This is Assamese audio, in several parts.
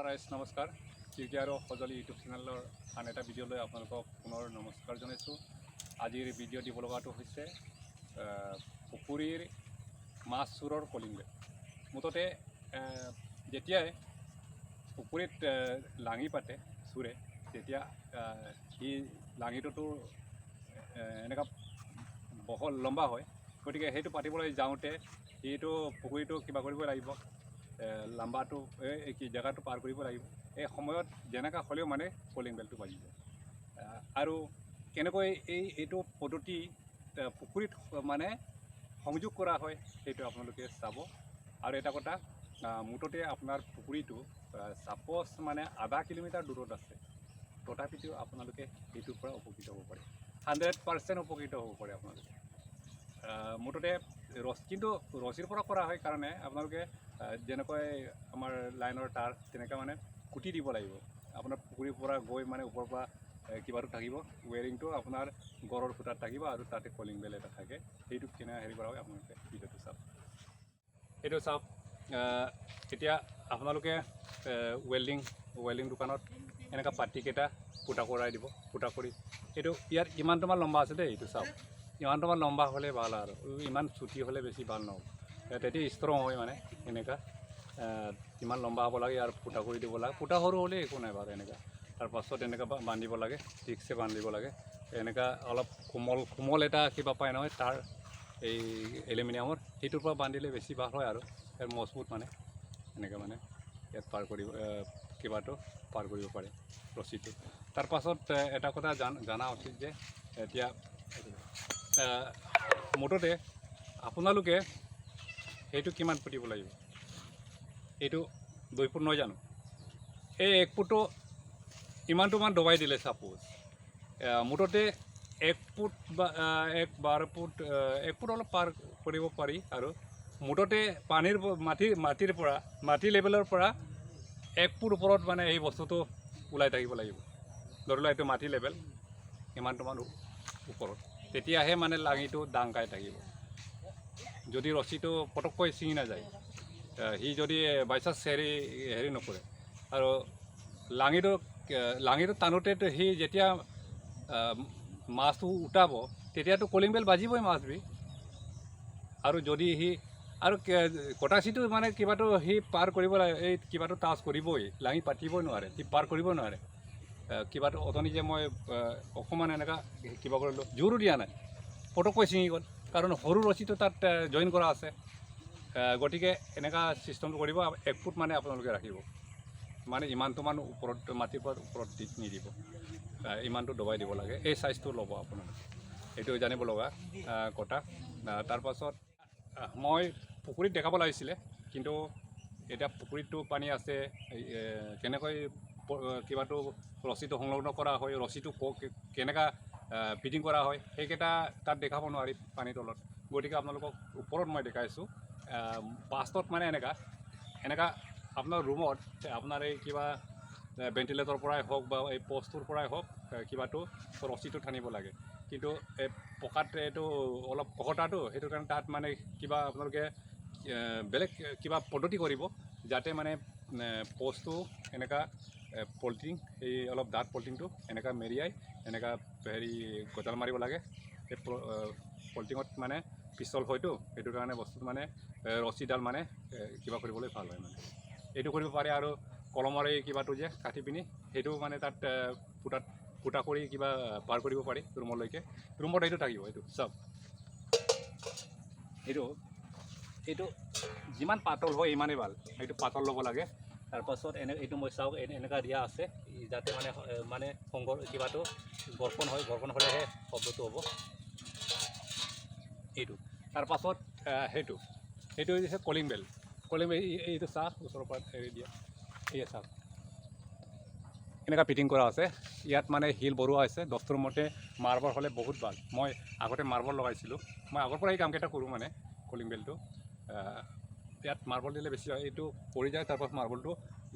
ৰাইজ নমস্কাৰ। কিউকি আৰু সজলি ইউটিউব চেনেলৰ আন এটা ভিডিঅ'লৈ আপোনালোকক পুনৰ নমস্কাৰ জনাইছোঁ। আজিৰ ভিডিঅ' দিব লগাটো হৈছে পুখুৰীৰ মাছ চোৰৰ কলিং বেল। মুঠতে যেতিয়াই পুখুৰীত লাঙি পাতে চোৰে, তেতিয়া সি লাঙিটোতো এনেকুৱা বহল লম্বা হয়, গতিকে সেইটো পাতিবলৈ যাওঁতে সিটো পুখুৰীটো কিবা কৰিব লাগিব, লাম্বাটো কি জেগাটো পাৰ কৰিব লাগিব। এই সময়ত যেনেকুৱা হ'লেও মানে কলিং বেলটো বাজিব। আৰু কেনেকৈ এইটো পদ্ধতি পুখুৰীত মানে সংযোগ কৰা হয় সেইটো আপোনালোকে চাব। আৰু এটা কথা, মুঠতে আপোনাৰ পুখুৰীটো ছাপ'জ মানে আধা কিলোমিটাৰ দূৰত আছে, তথাপিতো আপোনালোকে সেইটোৰ পৰা উপকৃত হ'ব পাৰে, 100% উপকৃত হ'ব পাৰে আপোনালোকে। মুঠতে কিন্তু ৰছীৰ পৰা কৰা হয় কাৰণে আপোনালোকে যেনেকৈ আমাৰ লাইনৰ তাঁৰ তেনেকৈ মানে কুটি দিব লাগিব। আপোনাৰ পুখুৰীৰ পৰা গৈ মানে ওপৰৰ পৰা কিবাটো থাকিব, ৱেৰিংটো আপোনাৰ গড়ৰ খুঁটাত থাকিব আৰু তাতে কলিং বেল এটা থাকে। সেইটো কেনে হেৰি কৰা হয় আপোনালোকে ভিডিঅ'টো চাওক। এইটো চাওক, এতিয়া আপোনালোকে ৱেল্ডিং দোকানত এনেকুৱা পাতিকেইটা ফুটা কৰাই দিব। ফুটা কৰি এইটো ইয়াত ইমানটোমান লম্বা আছে দেই, এইটো চাওক, ইমানটোমান লম্বা হ'লে ভাল, আৰু ইমান চুটি হ'লে বেছি ভাল নহ'ব, তেতিয়া ষ্ট্ৰং হয় মানে। এনেকুৱা ইমান লম্বা হ'ব লাগে আৰু ফুটা কৰি দিব লাগে। ফুটা সৰু হ'লে একো নাই বাৰু এনেকুৱা। তাৰপাছত এনেকুৱা বান্ধিব লাগে, ঠিকছে বান্ধিব লাগে। এনেকুৱা অলপ কোমল এটা কিবা পায় নহয় তাৰ, এই এলুমিনিয়ামৰ, সেইটোৰ পৰা বান্ধিলে বেছি ভাল হয় আৰু মজবুত মানে। এনেকৈ মানে ইয়াত কিবাটো পাৰ কৰিব পাৰে ৰছীটো। তাৰপাছত এটা কথা জনা উচিত যে এতিয়া মুঠতে আপোনালোকে সেইটো কিমান ফুটিব লাগিব, এইটো 2 ফুট নহয় জানো, এই 1 ফুটো ইমানটোমান দবাই দিলে ছাপ'জ, মুঠতে 1 ফুট বা 12 ফুট, 1 ফুট অলপ পাৰ কৰিব পাৰি। আৰু মুঠতে মাটি লেভেলৰ পৰা 1 ফুট ওপৰত মানে এই বস্তুটো ওলাই থাকিব লাগিব। ধৰি লোৱা এইটো মাটি লেভেল, ইমানটোমান ওপৰত, তেতিয়াহে মানে লাঙিটো দাংকাই থাকিব। যদি ৰছীটো পটককৈ ছিঙি নাযায়, সি যদি বাইচান্স হেৰি নকৰে, আৰু লাঙিটো টানোতেতো সি যেতিয়া মাছটো উঠাব, তেতিয়াতো কলিং বেল বাজিবই মাছবি। আৰু যদি সি আৰু কটাচীটো মানে কিবাটো সি পাৰ কৰিব লাগে, এই কিবাটো টাচ কৰিবই, লাঙি পাতিবই নোৱাৰে, সি পাৰ কৰিব নোৱাৰে। কিবাটো অথনি যে মই অকণমান এনেকুৱা কিবা কৰিলোঁ, জোৰো দিয়া নাই, পটককৈ ছিঙি গ'ল, কাৰণ সৰু ৰছীটো তাত জইন কৰা আছে। গতিকে এনেকুৱা ছিষ্টেমটো কৰিব। 1 ফুট মানে আপোনালোকে ৰাখিব, মানে ইমানটোমান ওপৰত, মাটিৰ পৰা ওপৰত নিদিব, ইমানটো দবাই দিব লাগে। এই চাইজটো ল'ব আপোনালোকে, এইটো জানিব লগা কথা। তাৰপাছত মই পুখুৰীত দেখাব লাগিছিলে, কিন্তু এতিয়া পুখুৰীতটো পানী আছে, কেনেকৈ কিবাটো ৰছীটো সংলগ্ন কৰা হয়, ৰছীটো কেনেকুৱা ফিটিং কৰা হয়, সেইকেইটা তাত দেখাব নোৱাৰি পানীৰ তলত। গতিকে আপোনালোকক ওপৰত মই দেখাইছোঁ। বাস্তৱত মানে এনেকুৱা আপোনাৰ ৰুমত আপোনাৰ এই কিবা ভেণ্টিলেটৰৰ পৰাই হওক বা এই প'ষ্টটোৰ পৰাই হওক, কিবাটো ৰছীটো টানিব লাগে। কিন্তু এই পকাত এইটো অলপ কহতাটো, সেইটো কাৰণে তাত মানে কিবা আপোনালোকে বেলেগ কিবা পদ্ধতি কৰিব, যাতে মানে প'ষ্টটো এনেকুৱা পলিথিন, এই অলপ ডাঠ পলিথিনটো এনেকুৱা মেৰিয়াই এনেকুৱা হেৰি গজাল মাৰিব লাগে। সেই পলিথিনত মানে পিছল হয়তো, সেইটো কাৰণে বস্তুটো মানে ৰছীডাল মানে কিবা কৰিবলৈ ভাল হয় মানে। এইটো কৰিব পাৰে। আৰু কলমৰ এই কিবাটো যে কাটি পিনি, সেইটো মানে তাত ফুটা কৰি কিবা পাৰ কৰিব পাৰি ৰুমলৈকে। ৰুমত এইটো থাকিব, এইটো চব, এইটো যিমান পাতল হয় ইমানেই ভাল, এইটো পাতল ল'ব লাগে। তাৰপাছত এইটো মই চাওক, এনেকুৱা দিয়া আছে যাতে মানে কিবাটো ঘৰ্ষণ হয়, ঘৰ্ষণ হ'লেহে শব্দটো হ'ব। এইটো তাৰপাছত সেইটো হৈছে কলিং বেল। এইটো চাওক, ওচৰৰ পৰা হেৰি দিয়া, এই চাওক, এনেকুৱা ফিটিং কৰা আছে। ইয়াত মানে শিল বৰোৱা হৈছে। ডক্টৰ মতে মাৰ্বল হ'লে বহুত ভাল। মই আগতে মাৰ্বল লগাইছিলোঁ, মই আগৰ পৰা এই কামকেইটা কৰোঁ মানে। কলিং বেলটো ইয়াত মাৰ্বল দিলে বেছি হয়, এইটো পৰি যায়, তাৰপাছত মাৰ্বলটো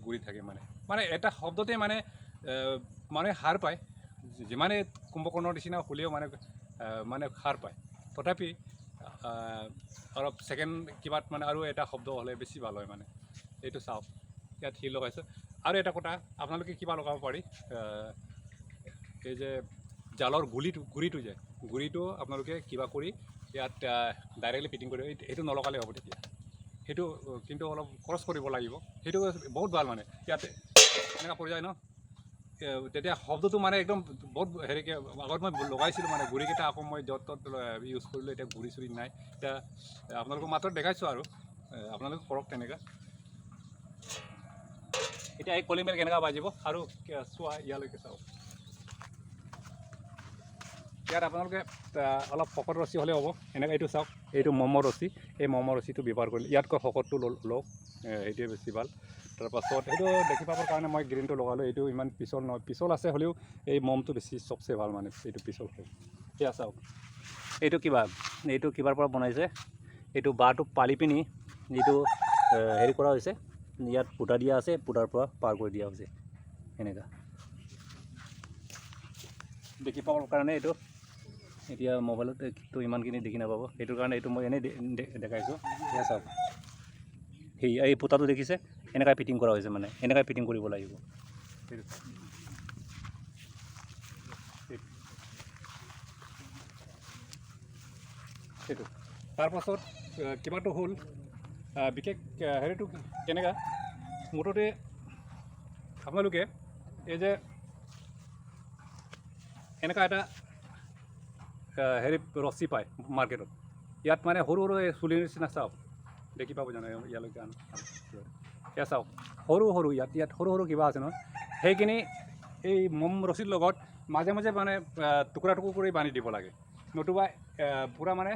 ঘূৰি থাকে মানে এটা শব্দতে মানে সাৰ পায়। যিমানে কুম্ভকৰ্ণৰ নিচিনা হ'লেও মানে সাৰ পায়। তথাপি অলপ ছেকেণ্ড কিবাত মানে আৰু এটা শব্দ হ'লে বেছি ভাল হয় মানে। এইটো চাওক, ইয়াত শিল লগাইছোঁ। আৰু এটা কথা আপোনালোকে কিবা লগাব পাৰি এই যে জালৰ গুড়িটো আপোনালোকে কিবা কৰি ইয়াত ডাইৰেক্টলি ফিটিং কৰি সেইটো নলগালে হ'ব তেতিয়া সেইটো কিন্তু অলপ খৰচ কৰিব লাগিব সেইটো বহুত ভাল মানে ইয়াতে এনেকুৱা পৰি যায় ন তেতিয়া শব্দটো মানে একদম বহুত হেৰিকৈ আগত মই লগাইছিলোঁ মানে গুড়িকেইটা আকৌ মই য'ত ত'ত ইউজ কৰিলোঁ এতিয়া গুড়ি চুৰি নাই এতিয়া আপোনালোকক মাত্ৰ দেখাইছোঁ আৰু আপোনালোকে কৰক তেনেকৈ এতিয়া এই কলিং বেল কেনেকৈ বাজিব আৰু চোৱা ইয়ালৈকে চাওক ইয়াত আপোনালোকে অলপ শকত ৰছী হ'লে হ'ব এনেকৈ এইটো চাওক এইটো মমৰ ৰছী এই মমৰ ৰছীটো ব্যৱহাৰ কৰিলে ইয়াতকৈ শকতটো লওক সেইটোৱে বেছি ভাল তাৰপাছত সেইটো দেখি পাবৰ কাৰণে মই গ্ৰীণটো লগালোঁ এইটো ইমান পিছল নহয় পিছল আছে হ'লেও এই মমটো বেছি চবচে ভাল মানে এইটো পিছল হয় সেয়া চাওক এইটো কিবাৰ পৰা বনাইছে এইটো বাঁহটো পালি পিনি এইটো হেৰি কৰা হৈছে ইয়াত পুটা দিয়া আছে পুটাৰ পৰা পাৰ কৰি দিয়া হৈছে এনেকুৱা দেখি পাবৰ কাৰণে এইটো এতিয়া মোবাইলততো ইমানখিনি দেখি নাপাব সেইটোৰ কাৰণে এইটো মই এনেই দেখাইছোঁ সেয়া চাওক এই পুটাটো দেখিছে এনেকৈ ফিটিং কৰা হৈছে মানে এনেকৈ ফিটিং কৰিব লাগিব সেইটো তাৰপাছত কিবাটো হ'ল বিশেষ হেৰিটো কেনেকুৱা মুঠতে আপোনালোকে এই যে এনেকুৱা এটা হেৰি ৰছী পায় মাৰ্কেটত ইয়াত মানে সৰু সৰু এই চুলিৰ নিচিনা চাওক দেখি পাব জানো ইয়ালৈকে আনো এয়া চাওক সৰু ইয়াত সৰু কিবা আছে নহয় সেইখিনি এই মম ৰছীৰ লগত মাজে মাজে মানে টুকুৰা কৰি বান্ধি দিব লাগে নতুবা পূৰা মানে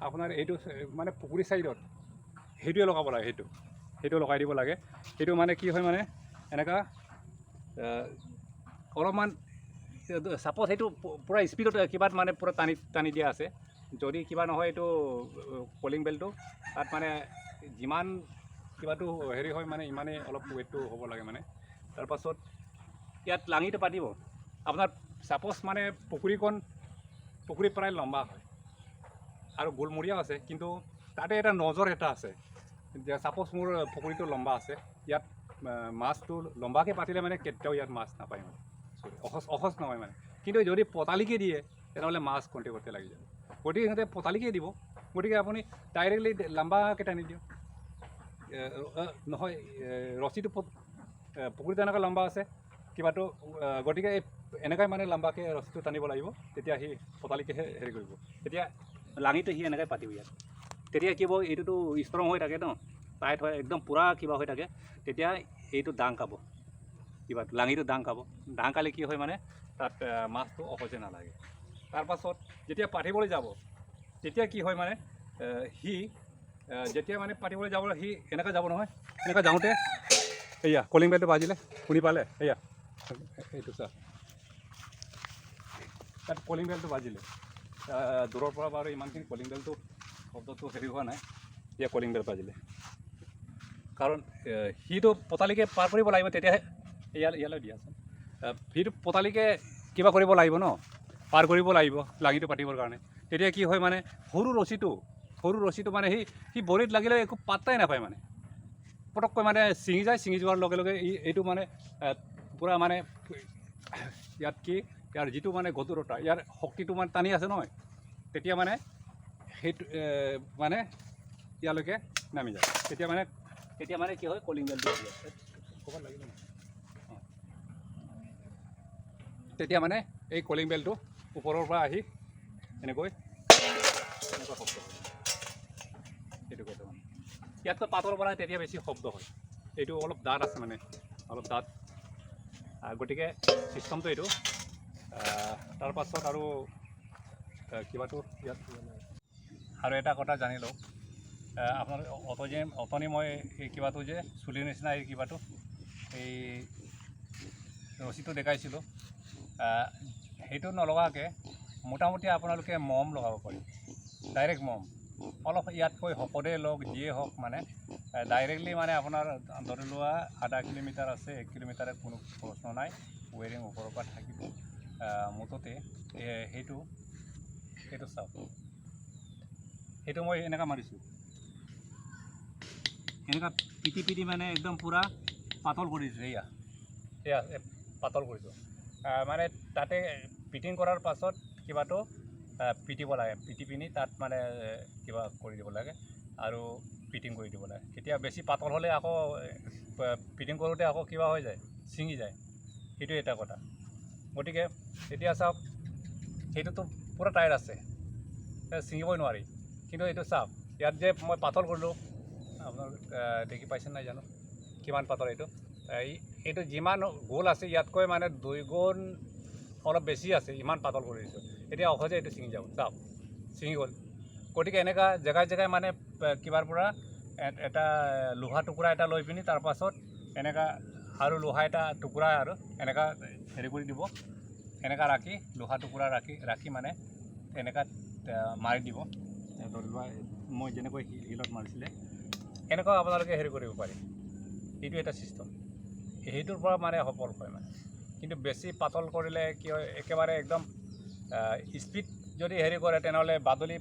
আপোনাৰ এইটো মানে পুখুৰী ছাইডত সেইটোৱে লগাব লাগে সেইটো লগাই দিব লাগে সেইটো মানে কি হয় মানে এনেকুৱা অলপমান ছাপ'জ সেইটো পূৰা স্পীডত কিবাত মানে পূৰা টানি দিয়া আছে যদি কিবা নহয় এইটো কলিং বেলটো তাত মানে যিমান কিবাটো হেৰি হয় মানে ইমানেই অলপ ৱেইটটো হ'ব লাগে মানে তাৰপাছত ইয়াত লাঙিটো পাতিব আপোনাৰ ছাপ'জ মানে পুখুৰী প্ৰায় লম্বা হয় আৰু গোলমূৰীয়াও আছে কিন্তু তাতে এটা নজৰ এটা আছে ছাপ'জ মোৰ পুখুৰীটো লম্বা আছে ইয়াত মাছটো লম্বাকৈ পাতিলে মানে কেতিয়াও ইয়াত মাছ নাপায় মানে অসহজ নহয় মানে কিন্তু যদি পতালিকৈ দিয়ে তেনেহ'লে মাছ কণ্টে লাগি যাব গতিকে সিহঁতে পতালিকৈ দিব গতিকে আপুনি ডাইৰেক্টলি লম্বাকৈ টানি দিয়ক নহয় ৰছীটো পুখুৰীটো এনেকৈ লম্বা আছে কিবাটো গতিকে এনেকৈ মানে লম্বাকৈ ৰছীটো টানিব লাগিব তেতিয়া সি পতালিকৈহে হেৰি কৰিব তেতিয়া লাঙিটো সি এনেকৈ পাতিব ইয়াত তেতিয়া কি হ'ব এইটোতো ষ্ট্ৰং হৈ থাকে ন টাইট হয় একদম পূৰা কিবা হৈ থাকে তেতিয়া এইটো দাং খাব কিবাটো লাঙিটো দাং খালে কি হয় মানে তাত মাছটো অসহজে নালাগে তাৰপাছত যেতিয়া পাতিবলৈ যাব তেতিয়া কি হয় মানে সি যেতিয়া মানে পাতিবলৈ যাবলৈ সি এনেকৈ যাব নহয় এনেকৈ যাওঁতে এয়া কলিং বেলটো বাজিলে শুনি পালে এয়া এইটো চা তাত কলিং বেলটো বাজিলে দূৰৰ পৰা বাৰু ইমানখিনি কলিং বেলটো শব্দটো হেৰি হোৱা নাই এতিয়া কলিং বেল বাজিলে কাৰণ সিটো পতালিকৈ পাৰ কৰিব লাগিব তেতিয়াহে ইয়ালৈ দিয়াচোন সিটো পতালিকৈ কিবা কৰিব লাগিব ন পাৰ কৰিব লাগিব লাঙিটো পাতিবৰ কাৰণে তেতিয়া কি হয় মানে সৰু ৰছীটো মানে সি ভৰিত লাগিলে একো পাত্তাই নাপায় মানে পটককৈ মানে ছিঙি যোৱাৰ লগে লগে এইটো মানে পূৰা মানে ইয়াত কি ইয়াৰ যিটো মানে গধুৰতা ইয়াৰ শক্তিটো মানে টানি আছে নহয় তেতিয়া মানে সেইটো মানে ইয়ালৈকে নামি যায় তেতিয়া মানে কি হয় কলিং বেলটো ক'ব লাগিব তেতিয়া মানে এই কলিং বেলটো ওপৰৰ পৰা আহি এনেকুৱা শব্দ হয় সেইটো কথা মানে ইয়াতকৈ পাতল পৰা তেতিয়া বেছি শব্দ হয় এইটো অলপ ডাঠ আছে মানে অলপ ডাঠ গতিকে চিষ্টেমটো এইটো তাৰপাছত আৰু কিবাটো ইয়াত আৰু এটা কথা জানি লওক আপোনালোকে অথনি মই এই কিবাটো যে চুলিৰ নিচিনা এই কিবাটো এই ৰছীটো দেখাইছিলোঁ সেইটো নলগাকৈ মোটামুটি আপোনালোকে মম লগাব পাৰিব ডাইৰেক্ট মম অলপ ইয়াতকৈ শকতে লওক যিয়ে হওক মানে ডাইৰেক্টলি মানে আপোনাৰ ধৰি লোৱা আধা কিলোমিটাৰ আছে 1 কিলোমিটাৰে কোনো প্ৰশ্ন নাই ৱেৰিং ওপৰৰ পৰা থাকিব মুঠতে সেইটো চাওক সেইটো মই এনেকুৱা মাৰিছোঁ এনেকুৱা পিটি মানে একদম পূৰা পাতল কৰিছোঁ এয়া পাতল কৰিছোঁ মানে তাতে পিটিং কৰাৰ পাছত কিবাটো পিটিব লাগে পিটি পিনি তাত মানে কিবা কৰি দিব লাগে আৰু পিটিং কৰি দিব লাগে কেতিয়া বেছি পাতল হ'লে আকৌ পিটিং কৰোঁতে আকৌ কিবা হৈ যায় ছিঙি যায় সেইটো এটা কথা গতিকে এতিয়া চাওক সেইটোতো পূৰা টায়াৰ আছে ছিঙিবই নোৱাৰি কিন্তু এইটো চাওক ইয়াত যে মই পাতল কৰিলোঁ আপোনালোক দেখি পাইছে নাই জানো কিমান পাতল এইটো যিমান গোল আছে ইয়াতকৈ মানে 2 গুণ অলপ বেছি আছে ইমান পাতল কৰি দিছোঁ এতিয়া অসহজে এইটো ছিঙি যাব চাওক ছিঙি গ'ল গতিকে এনেকুৱা জেগাই মানে কিবাৰ পৰা এটা লোহা টুকুৰা এটা লৈ পিনি তাৰপাছত এনেকুৱা আৰু লোহা এটা টুকুৰা আৰু এনেকুৱা হেৰি কৰি দিব এনেকুৱা ৰাখি লোহা টুকুৰা ৰাখি মানে এনেকুৱা মাৰি দিব ধৰি লোৱা মই যেনেকৈ শিলত মাৰিছিলে এনেকুৱা আপোনালোকে হেৰি কৰিব পাৰি এইটো এটা চিষ্টেম সেইটোৰ পৰা মানে সফল হয় মানে কিন্তু বেছি পাতল কৰিলে কি হয় একেবাৰে একদম স্পীড যদি হেৰি কৰে তেনেহ'লে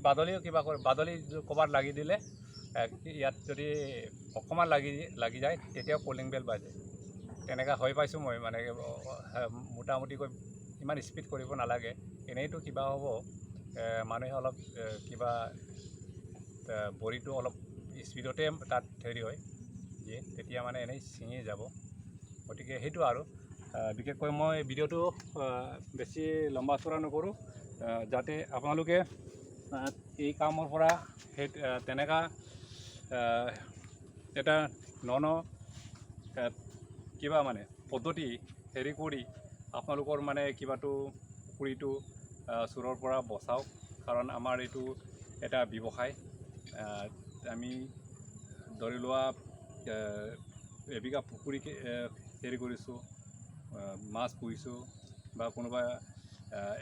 বাদলিও কিবা কৰে বাদলি ক'ৰবাত লাগি দিলে ইয়াত যদি অকণমান লাগি যায় তেতিয়াও কলিং বেল বাজে তেনেকুৱা হৈ পাইছোঁ মই মানে মোটামুটিকৈ ইমান স্পীড কৰিব নালাগে এনেইতো কিবা হ'ব মানুহে অলপ কিবা বৰিটো অলপ স্পীডতে তাত হেৰি হয় দিয়ে তেতিয়া মানে এনেই ছিঙি যাব গতিকে সেইটো আৰু বিশেষকৈ মই ভিডিঅ'টো বেছি লম্বা চৰা নকৰোঁ যাতে আপোনালোকে এই কামৰ পৰা সেই তেনেকুৱা এটা কিবা মানে পদ্ধতি হেৰি কৰি আপোনালোকৰ মানে কিবাটো পুখুৰীটো চোৰৰ পৰা বচাওক কাৰণ আমাৰ এইটো এটা ব্যৱসায় আমি ধৰি লোৱা এবিঘা পুখুৰী হেৰি কৰিছোঁ মাছ পুহিছোঁ বা কোনোবা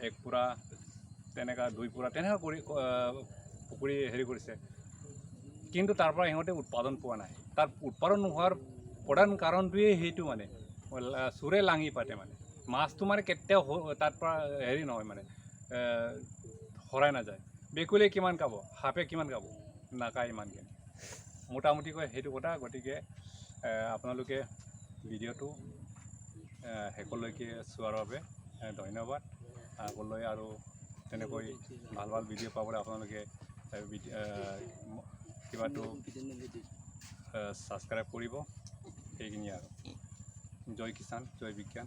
1 পোৰা তেনেকুৱা 2 পোৰা তেনেকুৱা কৰি পুখুৰী হেৰি কৰিছে কিন্তু তাৰ পৰা সিহঁতে উৎপাদন পোৱা নাই তাৰ উৎপাদন নোহোৱাৰ প্ৰধান কাৰণটোৱে সেইটো মানে চোৰে লাঙি পাতে মানে মাছটো মানে কেতিয়াও তাৰ পৰা হেৰি নহয় মানে হৰাই নাযায় বেকুলে কিমান খাব সাপে কিমান খাব নাখায় ইমানকৈ মোটামুটিকৈ সেইটো কথা গতিকে আপোনালোকে ভিডিঅ'টো শেষলৈকে চোৱাৰ বাবে ধন্যবাদ আগলৈ আৰু তেনেকৈ ভাল ভিডিঅ' পাবলৈ আপোনালোকে কিবাটো ছাবস্ক্ৰাইব কৰিব সেইখিনি আৰু জয় কিষাণ জয় বিজ্ঞান